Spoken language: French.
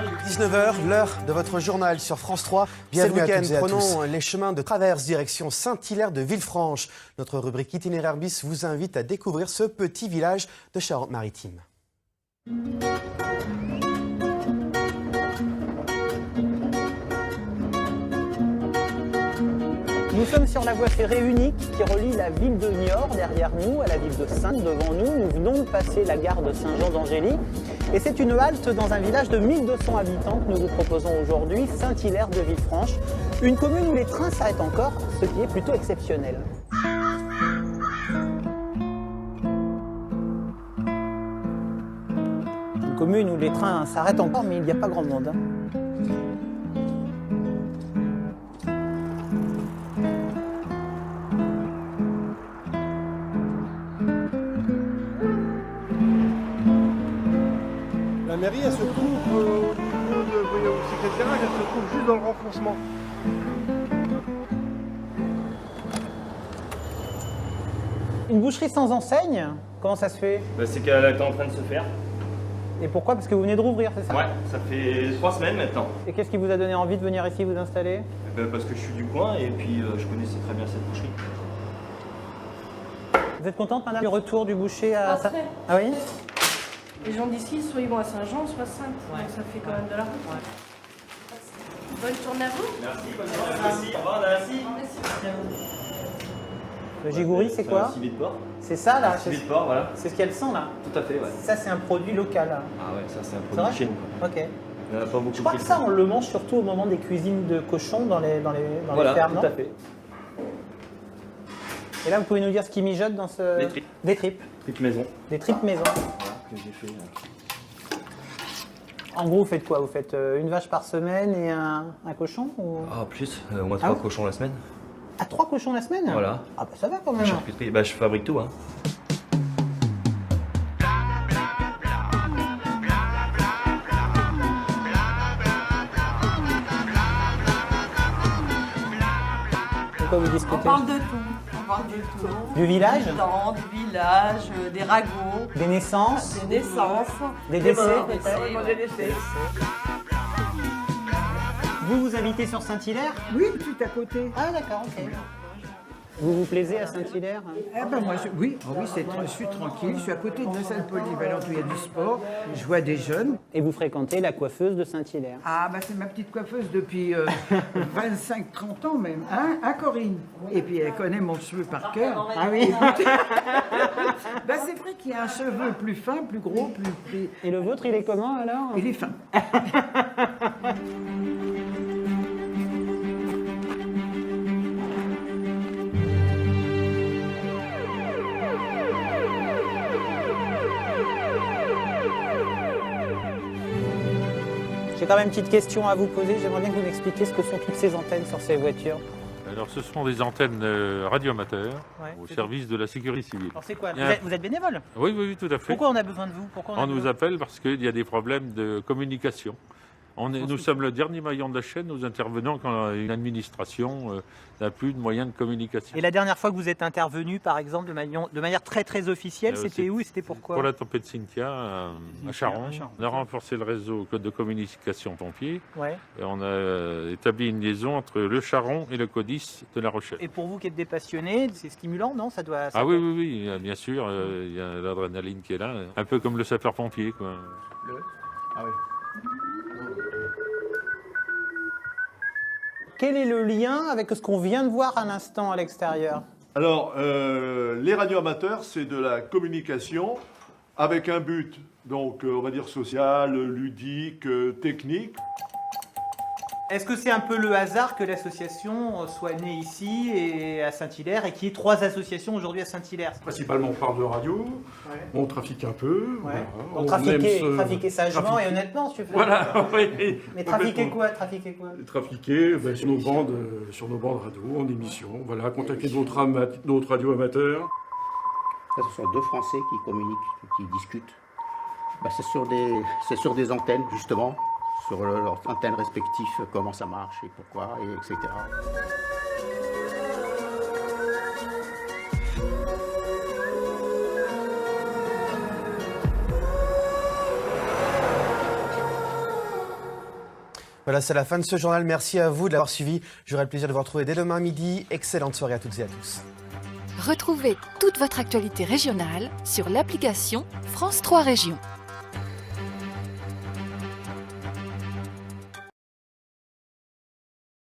19h, l'heure de votre journal sur France 3. Bienvenue à toutes et à tous. Prenons les chemins de traverse direction Saint-Hilaire de Villefranche. Notre rubrique Itinéraire bis vous invite à découvrir ce petit village de Charente-Maritime. Nous sommes sur la voie ferrée unique qui relie la ville de Niort derrière nous à la ville de Saintes devant nous. Nous venons de passer la gare de Saint-Jean-d'Angély et c'est une halte dans un village de 1200 habitants que nous vous proposons aujourd'hui, Saint-Hilaire de Villefranche, une commune où les trains s'arrêtent encore, ce qui est plutôt exceptionnel. Une commune où les trains s'arrêtent encore mais il n'y a pas grand monde. La mairie, elle se trouve au niveau au secrétariat, elle se trouve juste dans le renfoncement. Une boucherie sans enseigne, comment ça se fait? C'est qu'elle était en train de se faire. Et pourquoi? Parce que vous venez de rouvrir, c'est ça? Ouais, ça fait 3 semaines maintenant. Et qu'est-ce qui vous a donné envie de venir ici vous installer? Parce que je suis du coin et puis je connaissais très bien cette boucherie. Vous êtes contente, madame, du retour du boucher à Pas très. Ah oui? Les gens d'ici, soit ils vont à Saint-Jean, soit Sainte. Ouais. Donc ça fait quand même de la route. Ouais. Bonne journée à vous. Merci, bonne journée. Merci, au revoir, merci. Le gigouri, c'est C'est quoi? un civet de porc. C'est ça, là? Civet de porc, voilà. C'est ce qu'elle sent, là? Tout à fait, ouais. Ça, c'est un produit local, là. Ah ouais, ça c'est un C'est produit vrai? de chez nous. Ok. Il n'y en a pas beaucoup. Je crois que ça, on le mange surtout au moment des cuisines de cochons dans les Voilà, fermes, tout non? à fait. Et là, vous pouvez nous dire ce qui mijote dans ce... Des tripes. Des tripes. Tripes maison. Des tripes maison. Voilà, que j'ai fait. En gros, vous faites quoi? Vous faites une vache par semaine et un cochon ou... Ah, plus, au moins 3 Ah ouais cochons la semaine. Ah, 3 cochons la semaine? Voilà. Ah bah ça va quand même. Charcuterie, je fabrique tout, hein. Pourquoi vous discutez? On parle de tout. On parle de tout. Du village? Du temps, du village, des ragots, Des naissances? des naissances, Des décès, morts, peut-être? vraiment des décès. Vous habitez sur Saint-Hilaire? Oui, tout à côté. Ah d'accord, ok. Vous vous plaisez à Saint-Hilaire? Ah ben moi, oui, je suis tranquille. Je suis à côté d'une salle polyvalente où il y a du sport. Je vois des jeunes. Et vous fréquentez la coiffeuse de Saint-Hilaire? Ah ben c'est ma petite coiffeuse depuis 25-30 ans même, hein, Corinne. Et puis elle connaît mon cheveu par cœur. Ah oui. Ben c'est vrai qu'il y a un cheveu plus fin, plus gros, plus... Et le vôtre, il est comment alors? Il est fin. J'ai quand même une petite question à vous poser. J'aimerais bien que vous m'expliquiez ce que sont toutes ces antennes sur ces voitures. Alors, ce sont des antennes radioamateurs Ouais, au c'est service de la sécurité civile. Alors c'est quoi? Il y a- Vous êtes bénévole? Oui, oui, oui, tout à fait. Pourquoi on a besoin de vous? Pourquoi On a nous besoin... appelle parce qu'il y a des problèmes de communication. Nous sommes le dernier maillon de la chaîne, nous intervenons quand une administration n'a plus de moyens de communication. Et la dernière fois que vous êtes intervenu, par exemple, de manière très très officielle, Euh, c'était c'est- où et c'était pourquoi? Pour la tempête Cynthia, à Charon, on a renforcé le réseau de communication pompiers Ouais. et on a établi une liaison entre le Charon et le CODIS de La Rochelle. Et pour vous qui êtes des passionnés, c'est stimulant, non? Ça doit... Ah oui, oui, oui, bien sûr, il y a l'adrénaline qui est là, un peu comme le sapeur-pompier, quoi. Quel est le lien avec ce qu'on vient de voir à l'instant à l'extérieur? Alors, les radioamateurs, c'est de la communication avec un but, donc on va dire social, ludique, technique. Est-ce que c'est un peu le hasard que l'association soit née ici et à Saint-Hilaire et qu'il y ait 3 associations aujourd'hui à Saint-Hilaire? Principalement on parle de radio, on trafique un peu. Ouais. voilà. Donc On aime trafiquer sagement trafiquer. et honnêtement, tu fais. Voilà, oui. Mais trafiquer Complètement. quoi? Trafiquer quoi? Trafiquer sur nos bandes radio, en émission, voilà, contacter d'autres radios amateurs. Ça, ce sont 2 Français qui communiquent, qui discutent. C'est sur des antennes, justement, sur leurs antennes respectives, comment ça marche et pourquoi, et etc. Voilà, c'est la fin de ce journal. Merci à vous de l'avoir suivi. J'aurai le plaisir de vous retrouver dès demain midi. Excellente soirée à toutes et à tous. Retrouvez toute votre actualité régionale sur l'application France 3 Régions.